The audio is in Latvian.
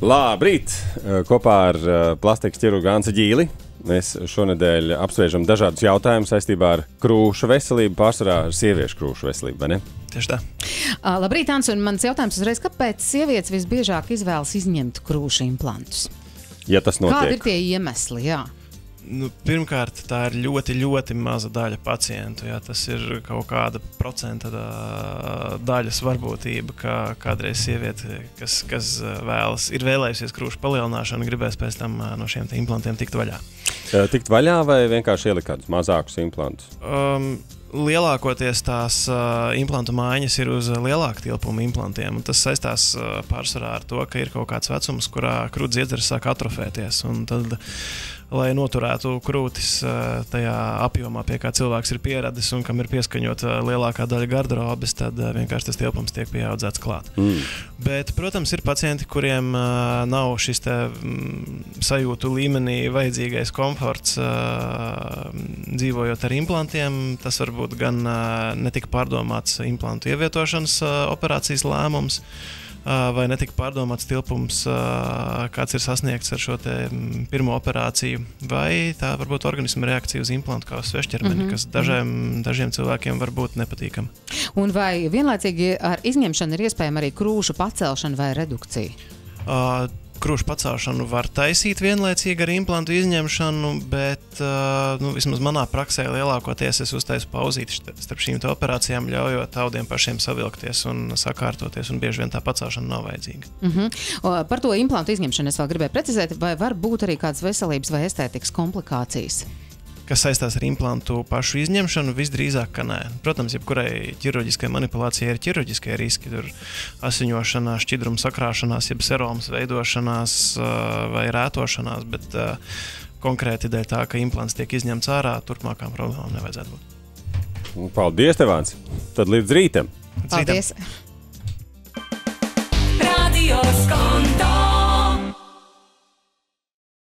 Labrīt! Kopā ar plastikas ķirurgu Anci Ģīli mēs šonedēļ apspriežam dažādus jautājumus saistībā ar krūšu veselību, pārsvarā ar sieviešu krūšu veselību, vai ne? Tieši tā. Labrīt, Anci, un mans jautājums uzreiz, kāpēc sievietes visbiežāk izvēlas izņemt krūšu implantus? Ja tas notiek. Kādi ir tie iemesli, jā? Pirmkārt, tā ir ļoti, ļoti maza daļa pacientu. Jā, tas ir kaut kāda procenta daļas varbūtība, ka kādreiz sieviete, kas ir vēlējusies krūšu palielināšanu, gribēs pēc tam no šiem implantiem tikt vaļā. Tikt vaļā vai vienkārši ielikt kādus mazākus implantus? Lielākoties tās implantu maiņas ir uz lielāku tilpumu implantiem. Tas saistās pārsvarā ar to, ka ir kaut kāds vecums, kurā krūts iedzeres sāk atrofēties. Un tad, lai noturētu krūtis tajā apjomā, pie kā cilvēks ir pieradis un kam ir pieskaņota lielākā daļa garderobes, tad vienkārši tas tilpums tiek pieaudzēts klāt. Bet, protams, ir pacienti, kuriem nav šis sajūtu līmenī vajadzīgais komforts dzīvojot ar implantiem. Tas var būt gan netika pārdomāts implantu ievietošanas operācijas lēmums, vai netika pārdomāts tilpums, kāds ir sasniegts ar šo pirmo operāciju, vai tā varbūt organisma reakcija uz implantu kā uz svešķermeni, kas dažiem cilvēkiem var būt nepatīkama. Un vai vienlaicīgi ar izņemšanu ir iespējama arī krūšu pacelšana vai redukcija? Krūšu pacelšanu var taisīt vienlaicīgi ar implantu izņemšanu, bet vismaz manā praksē lielākoties es uztaisu pauzīti starp šīm operācijām, ļaujot audiem pašiem savilkties un sakārtoties, un bieži vien tā pacelšana nav vajadzīga. Par to implantu izņemšanu es vēl gribēju precizēt, vai var būt arī kādas veselības vai estētikas komplikācijas? Kas saistās ar implantu pašu izņemšanu, visdrīzāk, ka nē. Protams, jebkurai ķirurģiskai manipulācijai ir ķirurģiskie riski, tur asiņošanās, šķidruma sakrāšanās, jeb seromas veidošanās vai rētošanās, bet konkrēti dēļ tā, ka implants tiek izņemts ārā, turpmākām problēmām nevajadzētu būt. Paldies tev, Anci! Tad līdz rītam! Paldies!